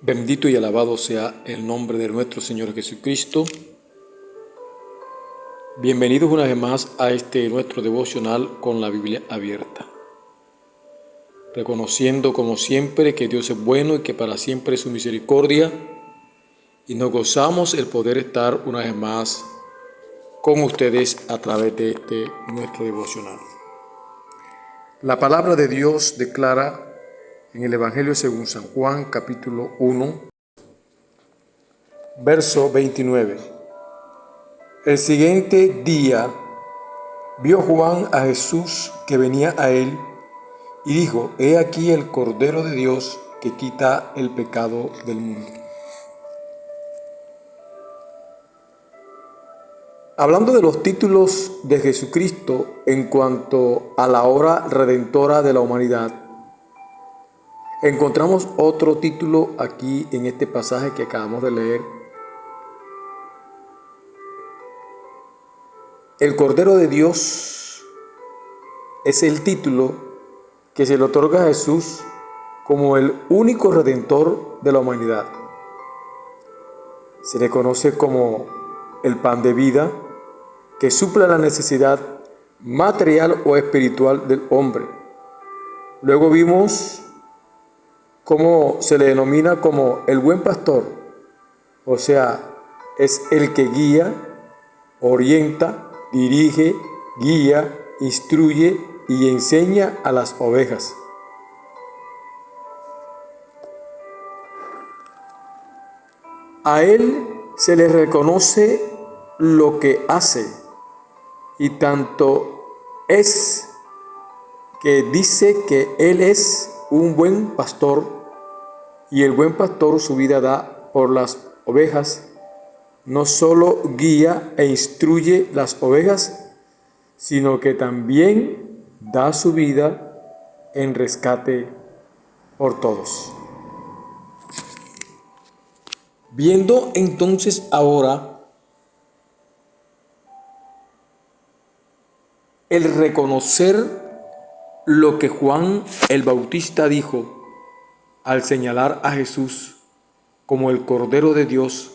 Bendito y alabado sea el nombre de nuestro Señor Jesucristo. Bienvenidos una vez más a nuestro devocional con la Biblia abierta. Reconociendo como siempre que Dios es bueno y que para siempre es su misericordia, y nos gozamos el poder estar una vez más con ustedes a través de nuestro devocional. La palabra de Dios declara en el Evangelio según San Juan, capítulo 1, verso 29. El siguiente día vio Juan a Jesús que venía a él y dijo: He aquí el Cordero de Dios que quita el pecado del mundo. Hablando de los títulos de Jesucristo en cuanto a la obra redentora de la humanidad, encontramos otro título aquí en este pasaje que acabamos de leer. El Cordero de Dios es el título que se le otorga a Jesús como el único redentor de la humanidad. Se le conoce como el pan de vida que suple la necesidad material o espiritual del hombre. Luego vimos cómo se le denomina como el buen pastor, o sea, es el que guía, orienta, dirige, guía, instruye y enseña a las ovejas. A él se le reconoce lo que hace, y tanto es que dice que él es un buen pastor, y el buen pastor su vida da por las ovejas. No solo guía e instruye las ovejas, sino que también da su vida en rescate por todos. Viendo entonces ahora el reconocer lo que Juan el Bautista dijo al señalar a Jesús como el Cordero de Dios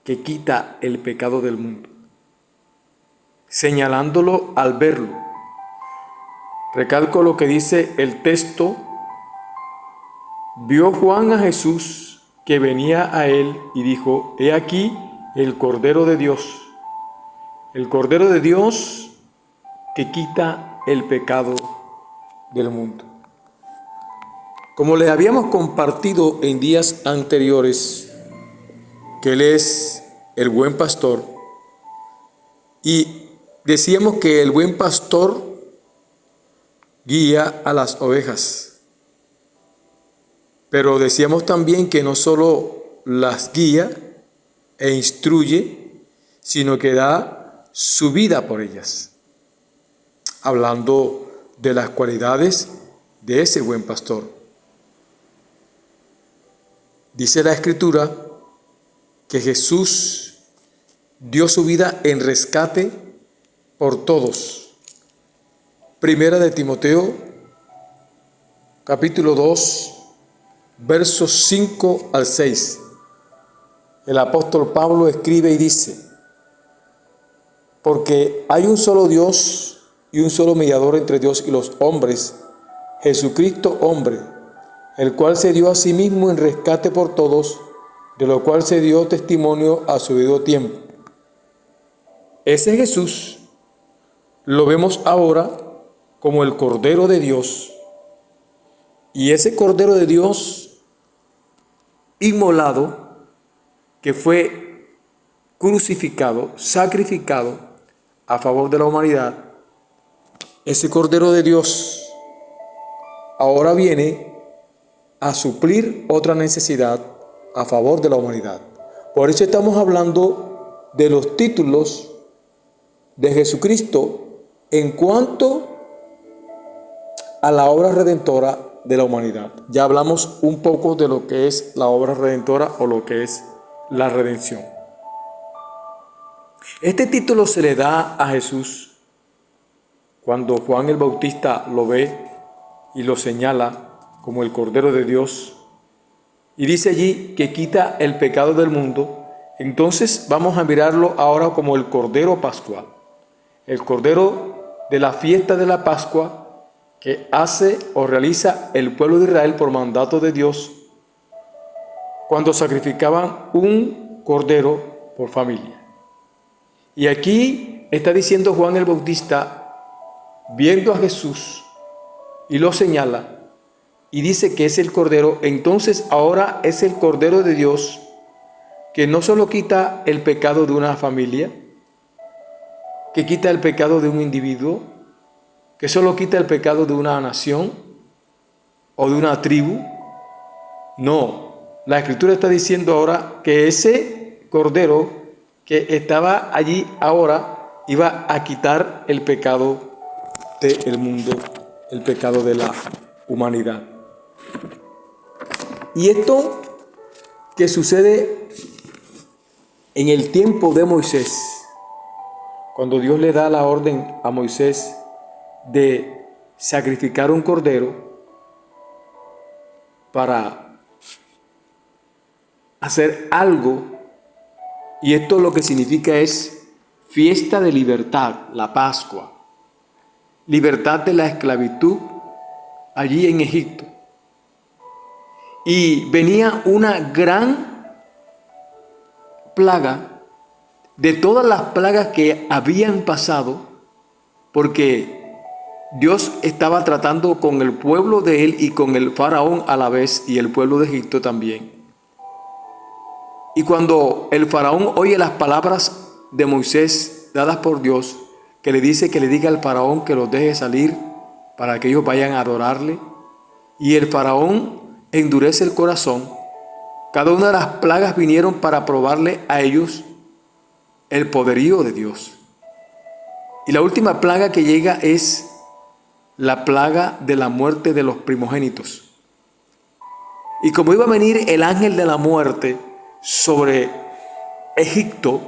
que quita el pecado del mundo, señalándolo al verlo. Recalco lo que dice el texto: vio Juan a Jesús que venía a él y dijo: He aquí el Cordero de Dios, el Cordero de Dios que quita el pecado del mundo. Como les habíamos compartido en días anteriores, que Él es el buen pastor, y decíamos que el buen pastor guía a las ovejas, pero decíamos también que no solo las guía e instruye, sino que da su vida por ellas, hablando de las cualidades de ese buen pastor. Dice la Escritura que Jesús dio su vida en rescate por todos. Primera de Timoteo, capítulo 2, versos 5 al 6. El apóstol Pablo escribe y dice: Porque hay un solo Dios y un solo mediador entre Dios y los hombres, Jesucristo hombre, el cual se dio a sí mismo en rescate por todos, de lo cual se dio testimonio a su debido tiempo. Ese Jesús lo vemos ahora como el Cordero de Dios, y ese Cordero de Dios inmolado, que fue crucificado, sacrificado a favor de la humanidad, ese Cordero de Dios ahora viene a suplir otra necesidad a favor de la humanidad. Por eso estamos hablando de los títulos de Jesucristo en cuanto a la obra redentora de la humanidad. Ya hablamos un poco de lo que es la obra redentora o lo que es la redención. Este título se le da a Jesús cuando Juan el Bautista lo ve y lo señala como el Cordero de Dios, y dice allí que quita el pecado del mundo, entonces vamos a mirarlo ahora como el Cordero Pascual, el Cordero de la fiesta de la Pascua que hace o realiza el pueblo de Israel por mandato de Dios cuando sacrificaban un cordero por familia. Y aquí está diciendo Juan el Bautista, viendo a Jesús, y lo señala, y dice que es el Cordero. Entonces ahora es el Cordero de Dios que no solo quita el pecado de una familia, que quita el pecado de un individuo, que solo quita el pecado de una nación o de una tribu. No, la Escritura está diciendo ahora que ese Cordero que estaba allí ahora iba a quitar el pecado del mundo, el pecado de la humanidad. Y esto que sucede en el tiempo de Moisés, cuando Dios le da la orden a Moisés de sacrificar un cordero para hacer algo, y esto lo que significa es fiesta de libertad, la Pascua, libertad de la esclavitud allí en Egipto. Y venía una gran plaga de todas las plagas que habían pasado, porque Dios estaba tratando con el pueblo de él y con el faraón a la vez, y el pueblo de Egipto también. Y cuando el faraón oye las palabras de Moisés dadas por Dios, que le dice que le diga al faraón que los deje salir para que ellos vayan a adorarle, y el faraón endurece el corazón, cada una de las plagas vinieron para probarle a ellos el poderío de Dios. Y la última plaga que llega es la plaga de la muerte de los primogénitos. Y como iba a venir el ángel de la muerte sobre Egipto,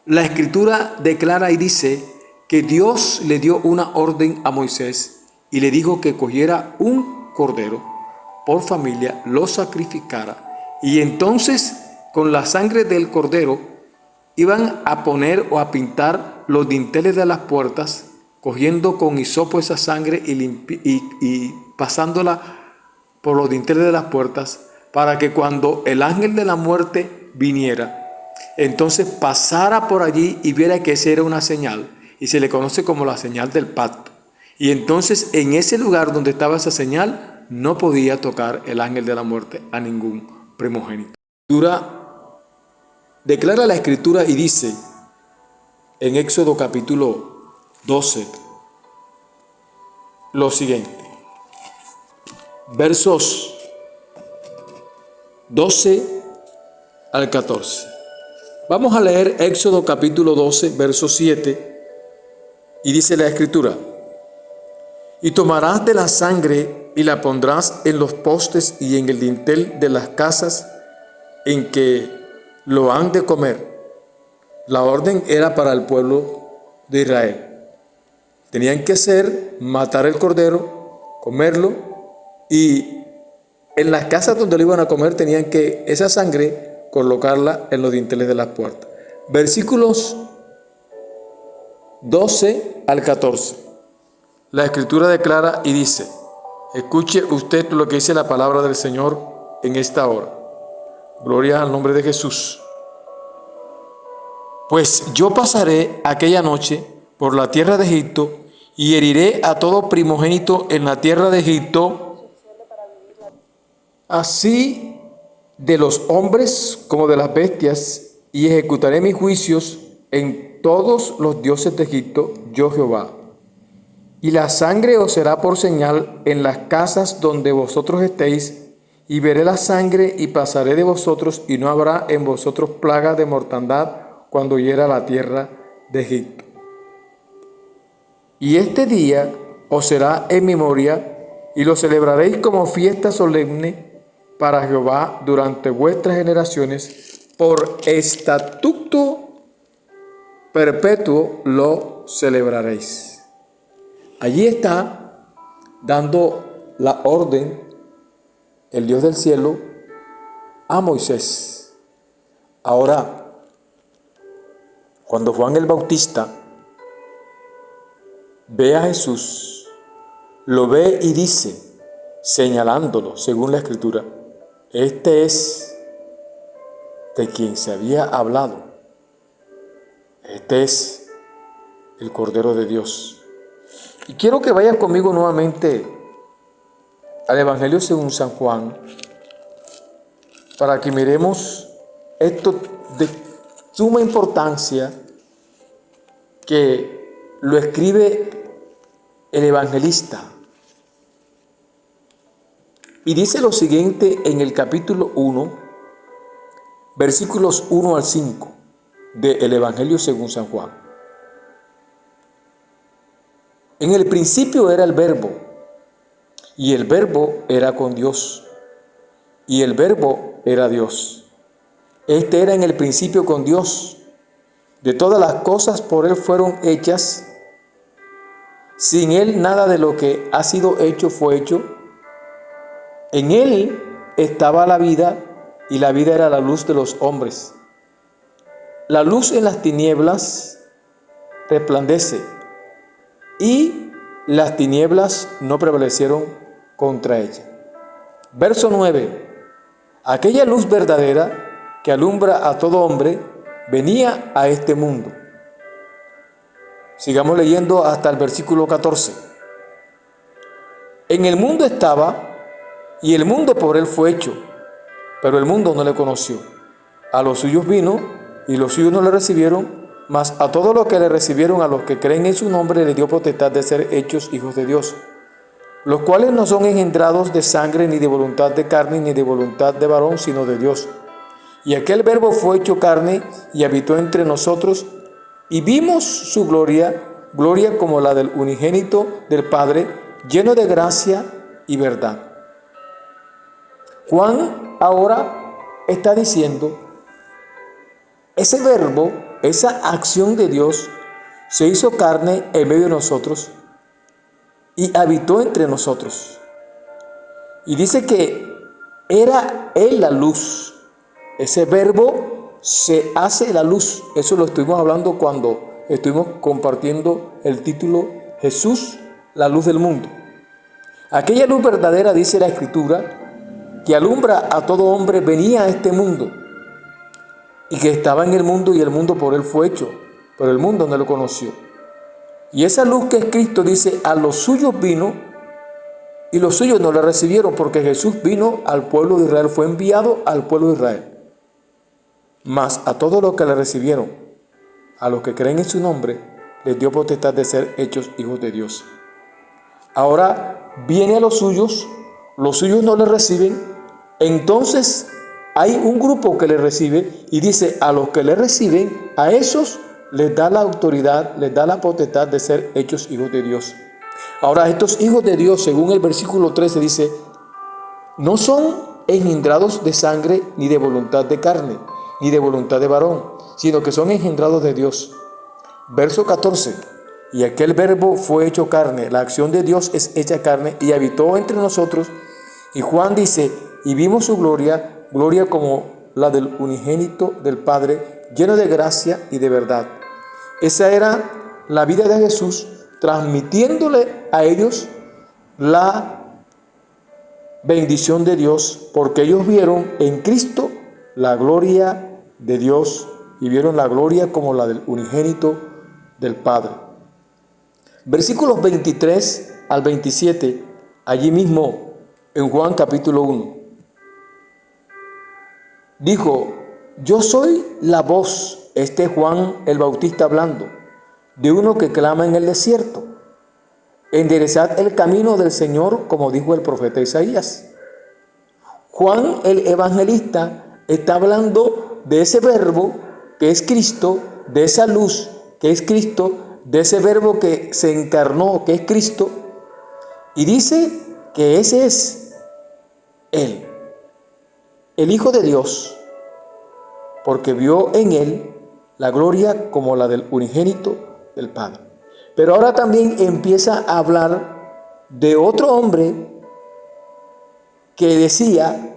la Escritura declara y dice que Dios le dio una orden a Moisés y le dijo que cogiera un cordero por familia, lo sacrificara, y entonces con la sangre del cordero iban a poner o a pintar los dinteles de las puertas, cogiendo con hisopo esa sangre y pasándola por los dinteles de las puertas, para que cuando el ángel de la muerte viniera, entonces pasara por allí y viera que esa era una señal, y se le conoce como la señal del pacto. Y entonces en ese lugar donde estaba esa señal, no podía tocar el ángel de la muerte a ningún primogénito. Declara la Escritura y dice en Éxodo capítulo 12 lo siguiente, versos 12 al 14. Vamos a leer Éxodo capítulo 12, verso 7, y dice la Escritura: y tomarás de la sangre y la pondrás en los postes y en el dintel de las casas en que lo han de comer. La orden era para el pueblo de Israel. Tenían que hacer, matar el cordero, comerlo, y en las casas donde lo iban a comer tenían que esa sangre colocarla en los dinteles de las puertas. Versículos 12 al 14. La Escritura declara y dice: escuche usted lo que dice la palabra del Señor en esta hora. Gloria al nombre de Jesús. Pues yo pasaré aquella noche por la tierra de Egipto y heriré a todo primogénito en la tierra de Egipto, así de los hombres como de las bestias, y ejecutaré mis juicios en todos los dioses de Egipto, yo Jehová. Y la sangre os será por señal en las casas donde vosotros estéis, y veré la sangre y pasaré de vosotros, y no habrá en vosotros plaga de mortandad cuando hiera la tierra de Egipto. Y este día os será en memoria, y lo celebraréis como fiesta solemne para Jehová durante vuestras generaciones, por estatuto perpetuo lo celebraréis. Allí está dando la orden el Dios del cielo, a Moisés. Ahora, cuando Juan el Bautista ve a Jesús, lo ve y dice, señalándolo según la Escritura, este es de quien se había hablado, este es el Cordero de Dios. Y quiero que vayas conmigo nuevamente al Evangelio según San Juan, para que miremos esto de suma importancia que lo escribe el evangelista. Y dice lo siguiente en el capítulo 1, versículos 1 al 5 del Evangelio según San Juan. En el principio era el Verbo, y el Verbo era con Dios, y el Verbo era Dios. Este era en el principio con Dios. De todas las cosas por Él fueron hechas. Sin Él nada de lo que ha sido hecho fue hecho. En Él estaba la vida, y la vida era la luz de los hombres. La luz en las tinieblas resplandece, y las tinieblas no prevalecieron contra ella. Verso 9. Aquella luz verdadera que alumbra a todo hombre venía a este mundo. Sigamos leyendo hasta el versículo 14. En el mundo estaba, y el mundo por él fue hecho, pero el mundo no le conoció. A los suyos vino, y los suyos no le recibieron, mas a todos los que le recibieron, a los que creen en su nombre, le dio potestad de ser hechos hijos de Dios, los cuales no son engendrados de sangre, ni de voluntad de carne, ni de voluntad de varón, sino de Dios. Y aquel Verbo fue hecho carne, y habitó entre nosotros, y vimos su gloria, gloria como la del unigénito del Padre, lleno de gracia y verdad. Juan ahora está diciendo, ese Verbo, esa acción de Dios, se hizo carne en medio de nosotros y habitó entre nosotros. Y dice que era Él la luz. Ese Verbo se hace la luz. Eso lo estuvimos hablando cuando estuvimos compartiendo el título Jesús, la luz del mundo. Aquella luz verdadera, dice la Escritura, que alumbra a todo hombre, venía a este mundo, y que estaba en el mundo, y el mundo por él fue hecho, pero el mundo no lo conoció. Y esa luz que es Cristo, dice, a los suyos vino, y los suyos no le recibieron, porque Jesús vino al pueblo de Israel, fue enviado al pueblo de Israel. Mas a todos los que le recibieron, a los que creen en su nombre, les dio potestad de ser hechos hijos de Dios. Ahora viene a los suyos no le reciben. Entonces hay un grupo que le recibe, y dice, a los que le reciben, a esos les da la autoridad, les da la potestad de ser hechos hijos de Dios. Ahora, estos hijos de Dios, según el versículo 13, dice, no son engendrados de sangre, ni de voluntad de carne, ni de voluntad de varón, sino que son engendrados de Dios. Verso 14, y aquel Verbo fue hecho carne, la acción de Dios es hecha carne, y habitó entre nosotros. Y Juan dice, y vimos su gloria, gloria como la del unigénito del Padre, lleno de gracia y de verdad. Esa era la vida de Jesús, transmitiéndole a ellos la bendición de Dios, porque ellos vieron en Cristo la gloria de Dios, y vieron la gloria como la del unigénito del Padre. Versículos 23 al 27, allí mismo en Juan capítulo 1. Dijo, yo soy la voz, este Juan el Bautista hablando, de uno que clama en el desierto, enderezad el camino del Señor, como dijo el profeta Isaías. Juan el evangelista está hablando de ese Verbo que es Cristo, de esa luz que es Cristo, de ese Verbo que se encarnó, que es Cristo, y dice que ese es Él, el Hijo de Dios, porque vio en Él la gloria como la del unigénito del Padre. Pero ahora también empieza a hablar de otro hombre que decía,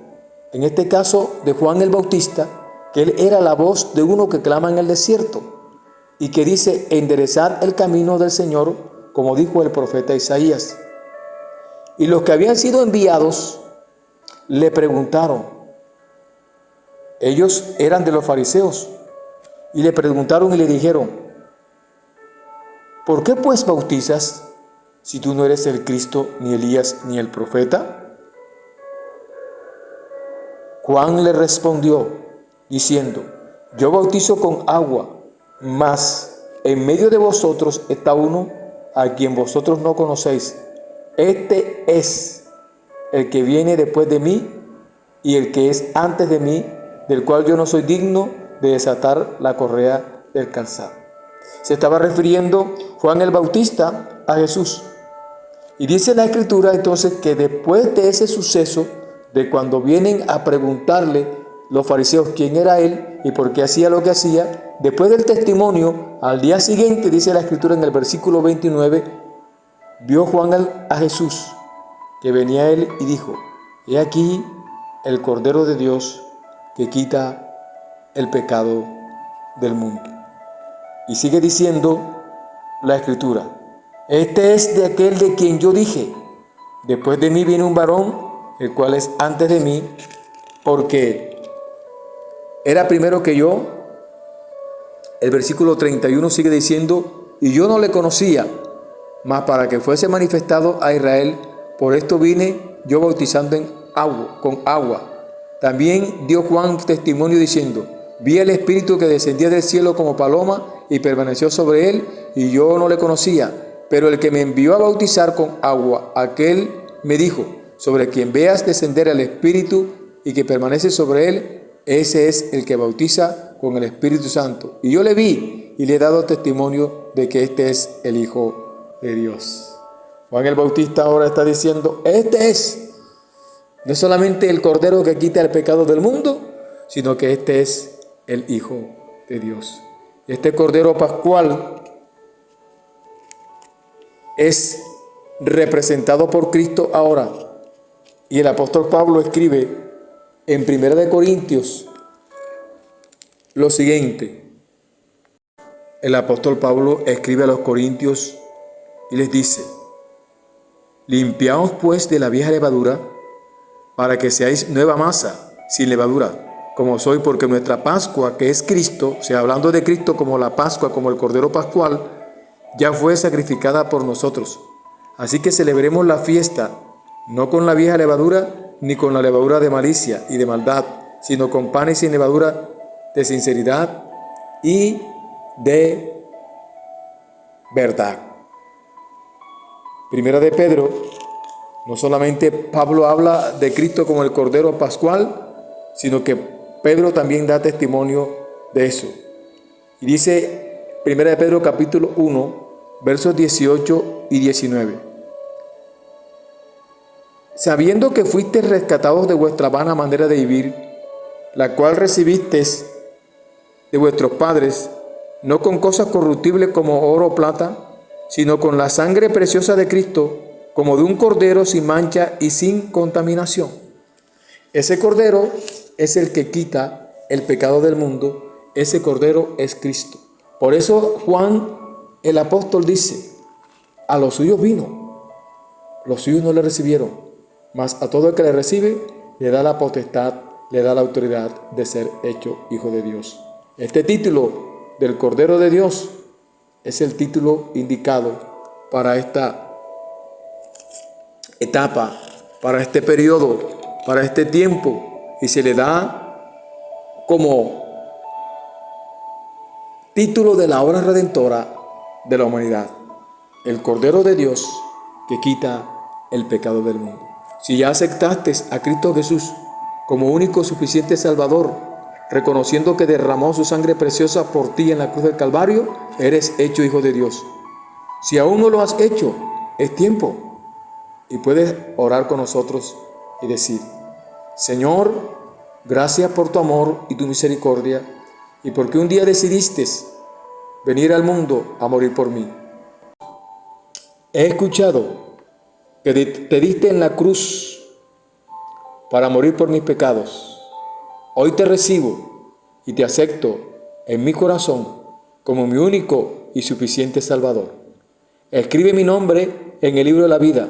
en este caso de Juan el Bautista, que él era la voz de uno que clama en el desierto y que dice: enderezad el camino del Señor, como dijo el profeta Isaías. Y los que habían sido enviados le preguntaron, ellos eran de los fariseos, y le preguntaron y le dijeron: ¿por qué pues bautizas si tú no eres el Cristo, ni Elías, ni el profeta? Juan le respondió diciendo: yo bautizo con agua, mas en medio de vosotros está uno a quien vosotros no conocéis. Este es el que viene después de mí y el que es antes de mí, del cual yo no soy digno de desatar la correa del calzado. Se estaba refiriendo Juan el Bautista a Jesús. Y dice la Escritura entonces que después de ese suceso, de cuando vienen a preguntarle los fariseos quién era él y por qué hacía lo que hacía, después del testimonio, al día siguiente, dice la Escritura en el versículo 29, vio Juan a Jesús, que venía a él y dijo: he aquí el Cordero de Dios que quita el pecado del mundo. Y sigue diciendo la Escritura: este es de aquel de quien yo dije: después de mí viene un varón, el cual es antes de mí, porque era primero que yo. El versículo 31 sigue diciendo: y yo no le conocía, mas para que fuese manifestado a Israel, por esto vine yo bautizando con agua. También dio Juan testimonio diciendo: vi el Espíritu que descendía del cielo como paloma y permaneció sobre él, y yo no le conocía. Pero el que me envió a bautizar con agua, aquel me dijo: sobre quien veas descender el Espíritu y que permanece sobre él, ese es el que bautiza con el Espíritu Santo. Y yo le vi y le he dado testimonio de que este es el Hijo de Dios. Juan el Bautista ahora está diciendo: este es no solamente el Cordero que quita el pecado del mundo, sino que este es el Hijo de Dios. Este Cordero Pascual es representado por Cristo ahora. Y el apóstol Pablo escribe en 1 Corintios lo siguiente. El apóstol Pablo escribe a los corintios y les dice: limpiaos pues de la vieja levadura, para que seáis nueva masa, sin levadura, como soy, porque nuestra Pascua, que es Cristo, o sea, hablando de Cristo como la Pascua, como el Cordero Pascual, ya fue sacrificada por nosotros. Así que celebremos la fiesta, no con la vieja levadura, ni con la levadura de malicia y de maldad, sino con panes sin levadura de sinceridad y de verdad. Primera de Pedro, no solamente Pablo habla de Cristo como el Cordero Pascual, sino que Pedro también da testimonio de eso. Y dice Primera de Pedro capítulo 1, versos 18 y 19. Sabiendo que fuisteis rescatados de vuestra vana manera de vivir, la cual recibisteis de vuestros padres, no con cosas corruptibles como oro o plata, sino con la sangre preciosa de Cristo, como de un cordero sin mancha y sin contaminación. Ese cordero es el que quita el pecado del mundo. Ese cordero es Cristo. Por eso Juan el apóstol dice: a los suyos vino, los suyos no le recibieron, mas a todo el que le recibe le da la potestad, le da la autoridad de ser hecho hijo de Dios. Este título del Cordero de Dios es el título indicado para esta etapa, para este periodo, para este tiempo, y se le da como título de la obra redentora de la humanidad: el Cordero de Dios que quita el pecado del mundo. Si ya aceptaste a Cristo Jesús como único suficiente Salvador, reconociendo que derramó su sangre preciosa por ti en la cruz del Calvario, eres hecho hijo de Dios. Si aún no lo has hecho, es tiempo, y puedes orar con nosotros y decir: Señor, gracias por tu amor y tu misericordia, y porque un día decidiste venir al mundo a morir por mí. He escuchado que te diste en la cruz para morir por mis pecados. Hoy te recibo y te acepto en mi corazón como mi único y suficiente Salvador. Escribe mi nombre en el libro de la vida,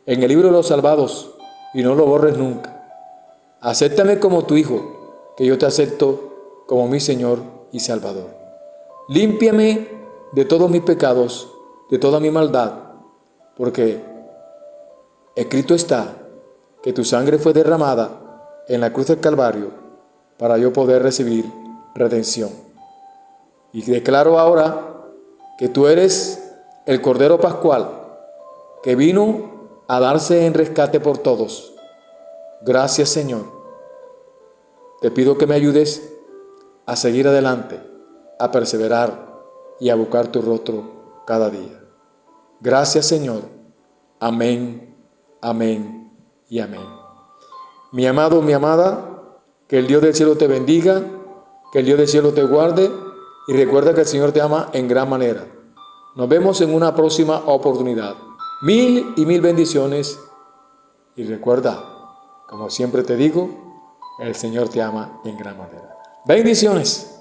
en el libro de los salvados, y no lo borres nunca. Acéptame como tu Hijo, que yo te acepto como mi Señor y Salvador. Límpiame de todos mis pecados, de toda mi maldad, porque escrito está que tu sangre fue derramada en la cruz del Calvario para yo poder recibir redención. Y declaro ahora que tú eres el Cordero Pascual que vino a darse en rescate por todos. Gracias, Señor. Te pido que me ayudes a seguir adelante, a perseverar y a buscar tu rostro cada día. Gracias, Señor. Amén, amén y amén. Mi amado, mi amada, que el Dios del cielo te bendiga, que el Dios del cielo te guarde y recuerda que el Señor te ama en gran manera. Nos vemos en una próxima oportunidad. Mil y mil bendiciones y recuerda, como siempre te digo, el Señor te ama en gran manera. Bendiciones.